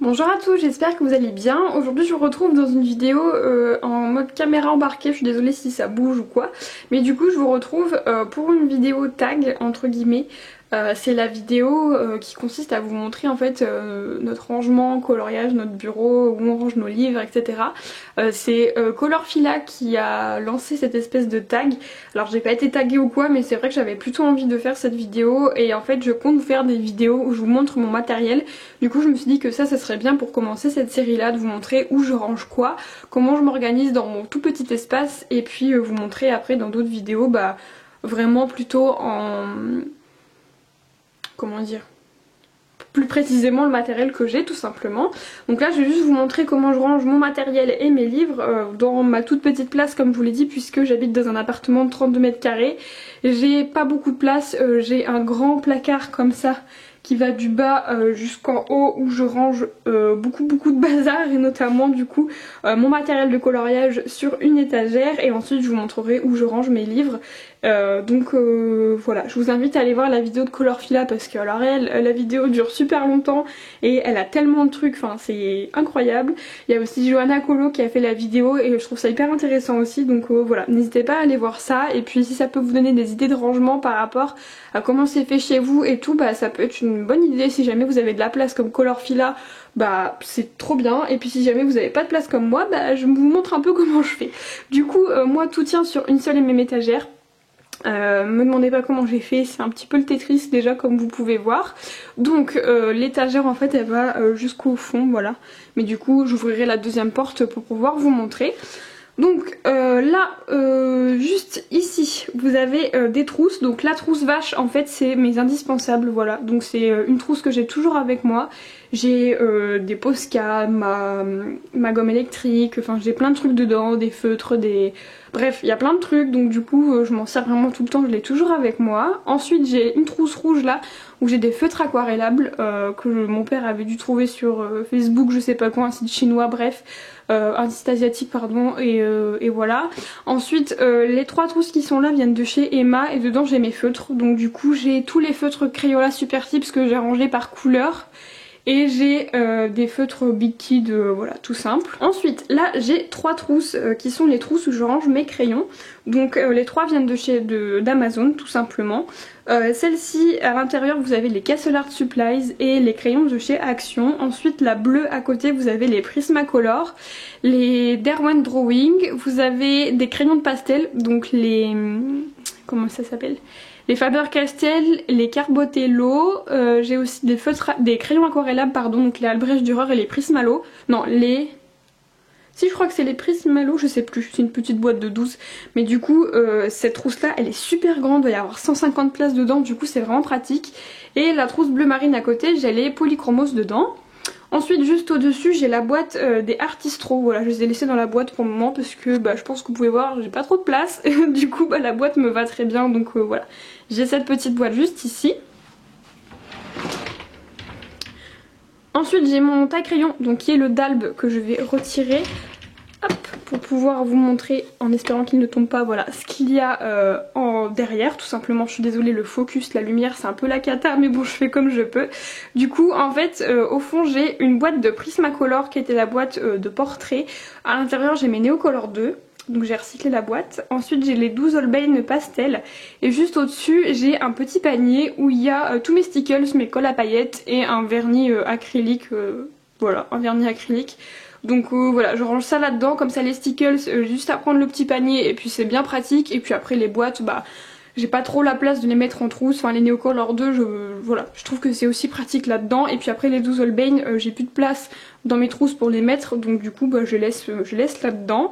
Bonjour à tous, j'espère que vous allez bien. Aujourd'hui je vous retrouve dans une vidéo en mode caméra embarquée, je suis désolée si ça bouge ou quoi. Mais du coup je vous retrouve pour une vidéo tag entre guillemets. C'est la vidéo qui consiste à vous montrer en fait notre rangement, coloriage, notre bureau, où on range nos livres, etc. C'est Colorfila qui a lancé cette espèce de tag. Alors j'ai pas été taguée ou quoi, mais c'est vrai que j'avais plutôt envie de faire cette vidéo et en fait je compte vous faire des vidéos où je vous montre mon matériel. Du coup je me suis dit que ça serait bien pour commencer cette série là, de vous montrer où je range quoi, comment je m'organise dans mon tout petit espace et puis vous montrer après dans d'autres vidéos vraiment plutôt en... comment dire, plus précisément le matériel que j'ai tout simplement. Donc là je vais juste vous montrer comment je range mon matériel et mes livres dans ma toute petite place comme je vous l'ai dit, puisque j'habite dans un appartement de 32 mètres carrés. J'ai pas beaucoup de place, j'ai un grand placard comme ça qui va du bas jusqu'en haut où je range beaucoup de bazar, et notamment du coup mon matériel de coloriage sur une étagère, et ensuite je vous montrerai où je range mes livres. Voilà, je vous invite à aller voir la vidéo de Colorfila parce que alors la vidéo dure super longtemps et elle a tellement de trucs, enfin c'est incroyable. Il y a aussi Johanna Colo qui a fait la vidéo et je trouve ça hyper intéressant aussi, donc voilà, n'hésitez pas à aller voir ça. Et puis si ça peut vous donner des idées de rangement par rapport à comment c'est fait chez vous et tout, ça peut être une bonne idée si jamais vous avez de la place comme Colorfila. C'est trop bien. Et puis si jamais vous n'avez pas de place comme moi, je vous montre un peu comment je fais. Du coup moi tout tient sur une seule et même étagère. Me demandez pas comment j'ai fait, c'est un petit peu le Tetris déjà comme vous pouvez voir. Donc l'étagère en fait elle va jusqu'au fond, voilà. Mais du coup j'ouvrirai la deuxième porte pour pouvoir vous montrer. Donc là juste ici vous avez des trousses. Donc la trousse vache en fait c'est mes indispensables, voilà. Donc c'est une trousse que j'ai toujours avec moi. J'ai des Posca, ma gomme électrique, enfin j'ai plein de trucs dedans, des feutres, des... Bref, il y a plein de trucs, donc du coup je m'en sers vraiment tout le temps, je l'ai toujours avec moi. Ensuite j'ai une trousse rouge là où j'ai des feutres aquarellables que mon père avait dû trouver sur Facebook, je sais pas quoi, un site chinois, bref, un site asiatique pardon, et voilà. Ensuite les trois trousses qui sont là viennent de chez Emma et dedans j'ai mes feutres, donc du coup j'ai tous les feutres Crayola Super Tips que j'ai rangés par couleur. Et j'ai des feutres Big Kid, voilà, tout simple. Ensuite, là, j'ai trois trousses qui sont les trousses où je range mes crayons. Donc les trois viennent d'Amazon, tout simplement. Celle-ci, à l'intérieur, vous avez les Castle Art Supplies et les crayons de chez Action. Ensuite, la bleue, à côté, vous avez les Prismacolor, les Derwent Drawing. Vous avez des crayons de pastel, donc les... comment ça s'appelle ? Les Faber-Castell, les Carbotello, j'ai aussi des crayons aquarellables, pardon, donc les Albrecht Dürer et les Prismalo. Non, les... Si, je crois que c'est les Prismalo, je sais plus, c'est une petite boîte de 12. Mais du coup, cette trousse-là, elle est super grande, il doit y avoir 150 places dedans, du coup c'est vraiment pratique. Et la trousse bleu marine à côté, j'ai les Polychromos dedans. Ensuite, juste au-dessus, j'ai la boîte des Artistro. Voilà, je les ai laissés dans la boîte pour le moment parce que je pense que vous pouvez voir, j'ai pas trop de place. Du coup, la boîte me va très bien, donc voilà. J'ai cette petite boîte juste ici. Ensuite, j'ai mon taille-crayon, donc qui est le Dalbe que je vais retirer. Hop, pour pouvoir vous montrer, en espérant qu'il ne tombe pas, voilà, ce qu'il y a derrière, tout simplement. Je suis désolée, le focus, la lumière, c'est un peu la cata, mais bon, je fais comme je peux. Du coup, en fait, au fond, j'ai une boîte de Prismacolor qui était la boîte de portrait. À l'intérieur, j'ai mes Neocolor 2. Donc j'ai recyclé la boîte. Ensuite j'ai les 12 Holbein pastel. Et juste au-dessus j'ai un petit panier où il y a tous mes stickers, mes colles à paillettes et un vernis acrylique. Voilà, un vernis acrylique. Donc voilà, je range ça là-dedans. Comme ça les stickers, juste à prendre le petit panier et puis c'est bien pratique. Et puis après les boîtes, j'ai pas trop la place de les mettre en trousse. Enfin les Neocolor 2, voilà, je trouve que c'est aussi pratique là-dedans. Et puis après les 12 Holbein, j'ai plus de place dans mes trousses pour les mettre. Donc du coup je laisse là-dedans.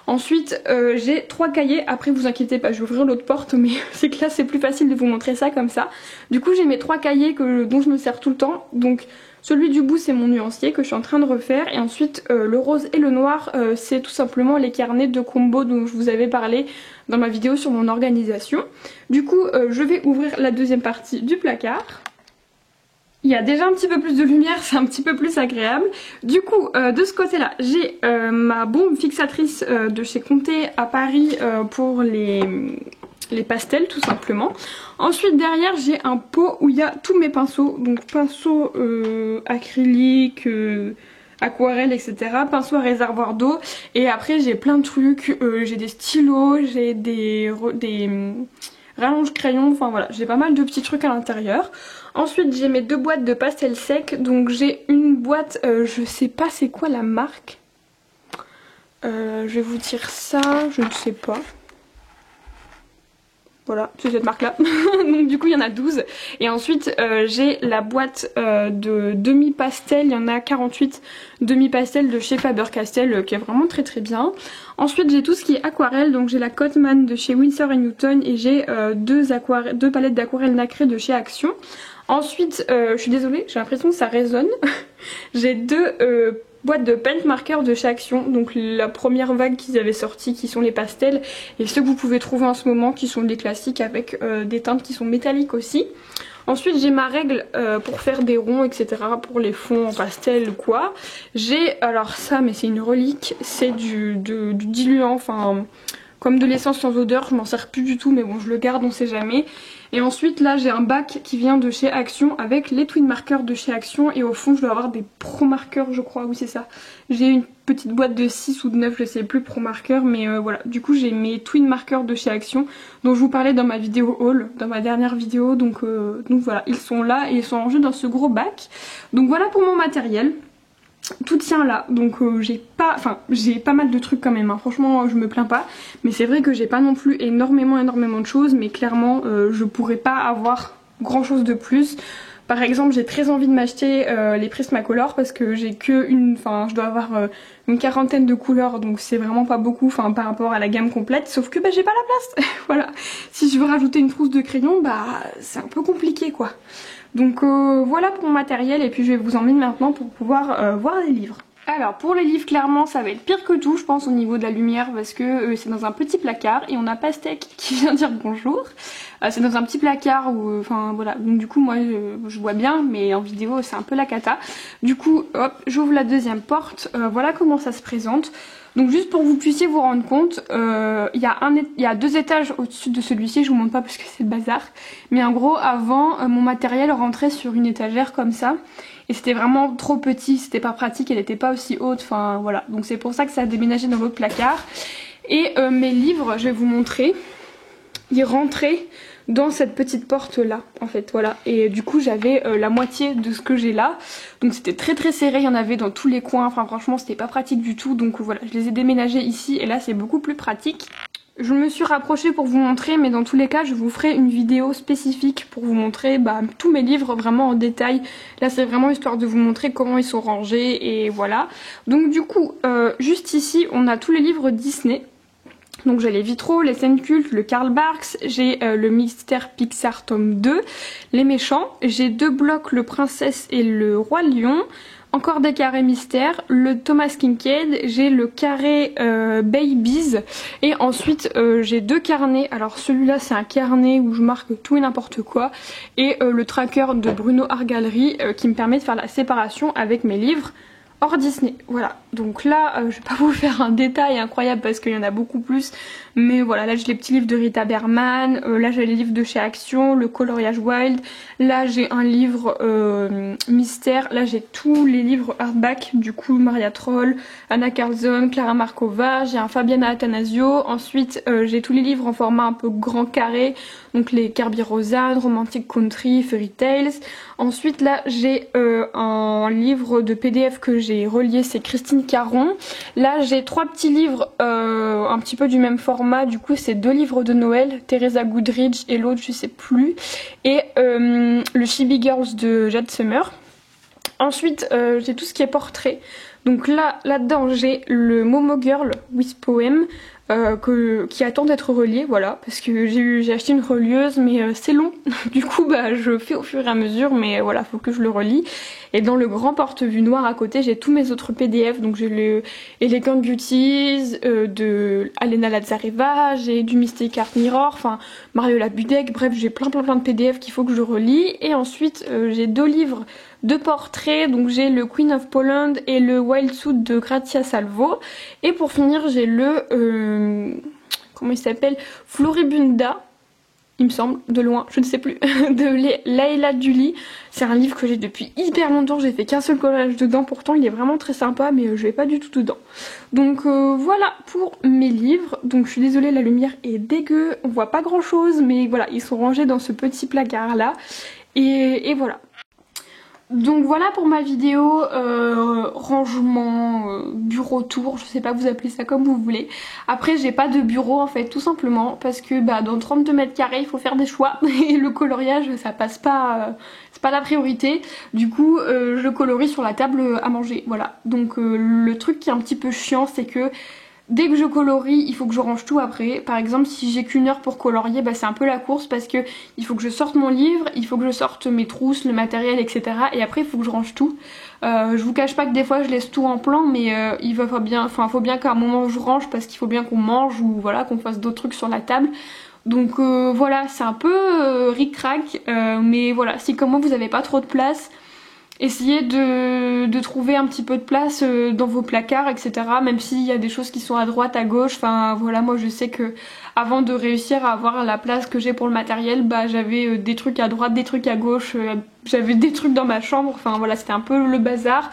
Ensuite j'ai trois cahiers, après vous inquiétez pas, je vais ouvrir l'autre porte, mais c'est que là c'est plus facile de vous montrer ça comme ça. Du coup j'ai mes trois cahiers dont je me sers tout le temps. Donc celui du bout c'est mon nuancier que je suis en train de refaire, et ensuite le rose et le noir c'est tout simplement les carnets de combo dont je vous avais parlé dans ma vidéo sur mon organisation. Du coup je vais ouvrir la deuxième partie du placard. Il y a déjà un petit peu plus de lumière, c'est un petit peu plus agréable. Du coup, de ce côté-là, j'ai ma bombe fixatrice de chez Comté à Paris pour les les pastels tout simplement. Ensuite derrière j'ai un pot où il y a tous mes pinceaux, donc pinceaux acryliques, aquarelle, etc. Pinceau à réservoir d'eau. Et après j'ai plein de trucs, j'ai des stylos, j'ai des rallonge crayons, enfin voilà, j'ai pas mal de petits trucs à l'intérieur. Ensuite j'ai mes 2 boîtes de pastels secs, donc j'ai une boîte, je sais pas c'est quoi la marque. Je vais vous dire ça, je ne sais pas. Voilà, c'est cette marque là. Donc du coup il y en a 12. Et ensuite j'ai la boîte de demi-pastel, il y en a 48 demi-pastel de chez Faber-Castell qui est vraiment très très bien. Ensuite j'ai tout ce qui est aquarelle, donc j'ai la Cotman de chez Winsor & Newton et j'ai deux palettes d'aquarelle nacrée de chez Action. Ensuite, je suis désolée, j'ai l'impression que ça résonne. J'ai 2 boîtes de paint marker de chez Action, donc la première vague qu'ils avaient sorti qui sont les pastels et ceux que vous pouvez trouver en ce moment qui sont des classiques avec des teintes qui sont métalliques aussi. Ensuite j'ai ma règle pour faire des ronds, etc. pour les fonds en pastel ou quoi. J'ai, alors ça mais c'est une relique, c'est du diluant, enfin comme de l'essence sans odeur, je m'en sers plus du tout mais bon je le garde, on sait jamais. Et ensuite là j'ai un bac qui vient de chez Action avec les twin markers de chez Action et au fond je dois avoir des pro markers je crois, oui c'est ça. J'ai une petite boîte de 6 ou de 9 je sais plus pro markers mais voilà. Du coup j'ai mes twin markers de chez Action dont je vous parlais dans ma vidéo haul, dans ma dernière vidéo, donc voilà ils sont là et ils sont rangés dans ce gros bac. Donc voilà pour mon matériel. Tout tient là, donc j'ai pas mal de trucs quand même, hein. Franchement je me plains pas, mais c'est vrai que j'ai pas non plus énormément de choses, mais clairement je pourrais pas avoir grand chose de plus. Par exemple j'ai très envie de m'acheter les Prismacolor parce que j'ai que je dois avoir une 40aine de couleurs, donc c'est vraiment pas beaucoup par rapport à la gamme complète, sauf que j'ai pas la place. Voilà, si je veux rajouter une trousse de crayon, c'est un peu compliqué quoi. Donc voilà pour mon matériel et puis je vais vous emmener maintenant pour pouvoir voir les livres. Alors pour les livres clairement ça va être pire que tout je pense au niveau de la lumière parce que c'est dans un petit placard et on a Pastèque qui vient dire bonjour. C'est dans un petit placard où voilà, donc du coup moi je vois bien mais en vidéo c'est un peu la cata. Du coup hop j'ouvre la deuxième porte, voilà comment ça se présente. Donc juste pour que vous puissiez vous rendre compte, il y a 2 étages au-dessus de celui-ci, je vous montre pas parce que c'est le bazar. Mais en gros avant mon matériel rentrait sur une étagère comme ça. Et c'était vraiment trop petit, c'était pas pratique, elle était pas aussi haute, enfin voilà. Donc c'est pour ça que ça a déménagé dans l'autre placard. Et mes livres, je vais vous montrer, ils rentraient dans cette petite porte là en fait, voilà. Et du coup j'avais la moitié de ce que j'ai là, donc c'était très très serré, il y en avait dans tous les coins, enfin franchement c'était pas pratique du tout. Donc voilà, je les ai déménagés ici et là c'est beaucoup plus pratique. Je me suis rapprochée pour vous montrer, mais dans tous les cas je vous ferai une vidéo spécifique pour vous montrer tous mes livres vraiment en détail. Là c'est vraiment histoire de vous montrer comment ils sont rangés et voilà. Donc du coup juste ici on a tous les livres Disney. Donc j'ai les vitraux, les scènes cultes, le Karl Barks, j'ai le Mystère Pixar tome 2, les méchants, j'ai 2 blocs, le Princesse et le Roi Lion, encore des carrés mystères, le Thomas Kinkade, j'ai le carré Babies et ensuite j'ai 2 carnets. Alors celui-là c'est un carnet où je marque tout et n'importe quoi et le tracker de Bruno Art Gallery qui me permet de faire la séparation avec mes livres hors Disney. Voilà, donc là je vais pas vous faire un détail incroyable parce qu'il y en a beaucoup plus, mais voilà, là j'ai les petits livres de Rita Berman, là j'ai les livres de chez Action, le coloriage wild, là j'ai un livre mystère, là j'ai tous les livres hardback, du coup Maria Troll, Anna Carlson, Clara Markova, j'ai un Fabiana Attanasio, ensuite j'ai tous les livres en format un peu grand carré, donc les Kirby Rosanne, Romantic Country, Fairy Tales. Ensuite là j'ai un livre de PDF que j'ai relié, c'est Christine Caron. Là j'ai 3 petits livres un petit peu du même format, du coup c'est 2 livres de Noël, Teresa Goodridge et l'autre je sais plus, et le Chibi Girls de Jade Summer. Ensuite j'ai tout ce qui est portrait, donc là-dedans j'ai le Momo Girl with Poem qui attend d'être relié, voilà, parce que j'ai acheté une relieuse mais c'est long, du coup je fais au fur et à mesure, mais voilà, faut que je le relie. Et dans le grand porte-vue noir à côté j'ai tous mes autres PDF, donc j'ai le Elegant Beauties de Alena Lazareva, j'ai du Mystic Art Mirror, enfin Mariola Budek, bref j'ai plein de PDF qu'il faut que je relie. Et ensuite j'ai 2 livres de portraits, donc j'ai le Queen of Poland et le Wild Suit de Grazia Salvo. Et pour finir j'ai le comment il s'appelle, Floribunda il me semble, de loin, je ne sais plus, de Leila Duli. C'est un livre que j'ai depuis hyper longtemps, j'ai fait qu'un seul collage dedans, pourtant il est vraiment très sympa, mais je vais pas du tout dedans. Donc voilà pour mes livres. Donc je suis désolée, la lumière est dégueu, on voit pas grand chose, mais voilà, ils sont rangés dans ce petit placard là. Et voilà. Donc voilà pour ma vidéo rangement, bureau tour, je sais pas, vous appelez ça comme vous voulez. Après j'ai pas de bureau en fait, tout simplement parce que bah, dans 32 mètres carrés il faut faire des choix et le coloriage ça passe pas, c'est pas la priorité. Du coup je colorie sur la table à manger, voilà. Donc le truc qui est un petit peu chiant c'est que dès que je colorie, il faut que je range tout après. Par exemple, si j'ai qu'une heure pour colorier, bah c'est un peu la course parce que il faut que je sorte mon livre, il faut que je sorte mes trousses, le matériel, etc. Et après, il faut que je range tout. Je vous cache pas que des fois, je laisse tout en plan, mais faut bien qu'à un moment je range parce qu'il faut bien qu'on mange ou voilà, qu'on fasse d'autres trucs sur la table. Donc voilà, c'est un peu ric-rac, mais voilà, si comme moi vous avez pas trop de place, essayez de trouver un petit peu de place dans vos placards, etc. Même s'il y a des choses qui sont à droite, à gauche. Enfin voilà, moi je sais que avant de réussir à avoir la place que j'ai pour le matériel, bah j'avais des trucs à droite, des trucs à gauche, j'avais des trucs dans ma chambre. Enfin voilà, c'était un peu le bazar.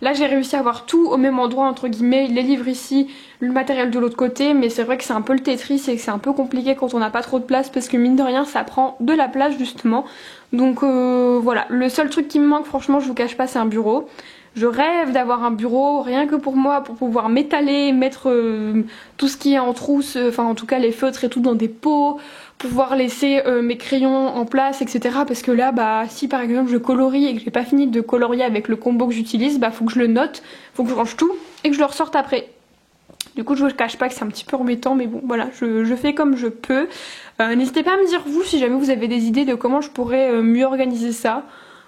Là j'ai réussi à avoir tout au même endroit entre guillemets, les livres ici, le matériel de l'autre côté, mais c'est vrai que c'est un peu le Tetris et que c'est un peu compliqué quand on n'a pas trop de place parce que mine de rien ça prend de la place justement. Donc voilà, le seul truc qui me manque franchement je vous cache pas c'est un bureau. Je rêve d'avoir un bureau rien que pour moi pour pouvoir m'étaler, mettre tout ce qui est en trousse, enfin en tout cas les feutres et tout dans des pots, pouvoir laisser mes crayons en place, etc. Parce que là bah si par exemple je colorie et que j'ai pas fini de colorier avec le combo que j'utilise, bah faut que je le note, faut que je range tout et que je le ressorte après. Du coup je vous cache pas que c'est un petit peu embêtant mais bon voilà, je fais comme je peux. N'hésitez pas à me dire vous si jamais vous avez des idées de comment je pourrais mieux organiser ça.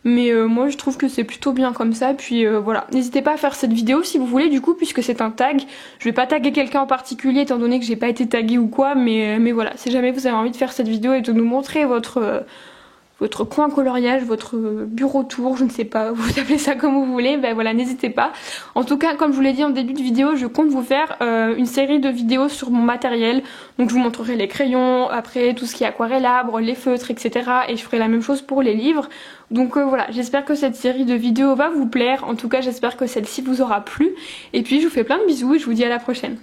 Mais moi je trouve que c'est plutôt bien comme ça. Puis voilà, n'hésitez pas à faire cette vidéo si vous voulez du coup puisque c'est un tag. Je vais pas taguer quelqu'un en particulier étant donné que j'ai pas été taguée ou quoi. Mais voilà, si jamais vous avez envie de faire cette vidéo et de nous montrer votre coin coloriage, votre bureau tour, je ne sais pas, vous appelez ça comme vous voulez, ben voilà, n'hésitez pas. En tout cas, comme je vous l'ai dit en début de vidéo, je compte vous faire une série de vidéos sur mon matériel. Donc je vous montrerai les crayons, après tout ce qui est aquarellable, les feutres, etc. Et je ferai la même chose pour les livres. Donc voilà, j'espère que cette série de vidéos va vous plaire. En tout cas, j'espère que celle-ci vous aura plu. Et puis je vous fais plein de bisous et je vous dis à la prochaine.